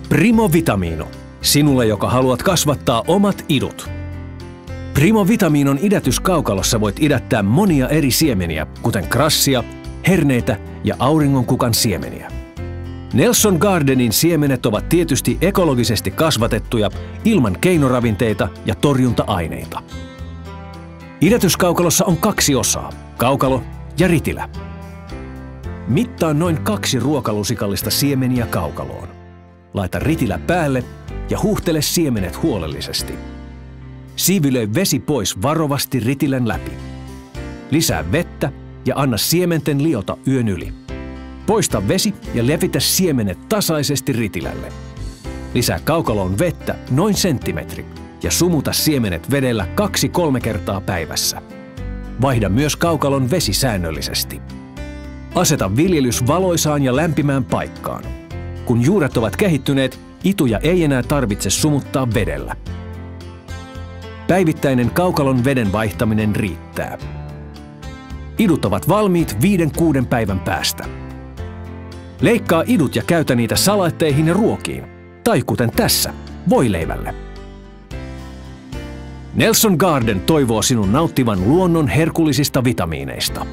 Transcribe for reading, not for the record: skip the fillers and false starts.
Primo Vitamino. Sinulle, joka haluat kasvattaa omat idut. Primo Vitaminon idätyskaukalossa voit idättää monia eri siemeniä, kuten krassia, herneitä ja auringonkukan siemeniä. Nelson Gardenin siemenet ovat tietysti ekologisesti kasvatettuja ilman keinoravinteita ja torjunta-aineita. Idätyskaukalossa on 2 osaa, kaukalo ja ritilä. Mittaa noin 2 ruokalusikallista siemeniä kaukaloon. Laita ritilä päälle ja huuhtele siemenet huolellisesti. Siivilöi vesi pois varovasti ritilän läpi. Lisää vettä ja anna siementen liota yön yli. Poista vesi ja levitä siemenet tasaisesti ritilälle. Lisää kaukaloon vettä noin senttimetri ja sumuta siemenet vedellä 2-3 kertaa päivässä. Vaihda myös kaukalon vesi säännöllisesti. Aseta viljelys valoisaan ja lämpimään paikkaan. Kun juuret ovat kehittyneet, ituja ei enää tarvitse sumuttaa vedellä. Päivittäinen kaukalon veden vaihtaminen riittää. Idut ovat valmiit 5-6 päivän päästä. Leikkaa idut ja käytä niitä salaatteihin ja ruokiin, tai kuten tässä, voileivälle. Nelson Garden toivoo sinun nauttivan luonnon herkullisista vitamiineista.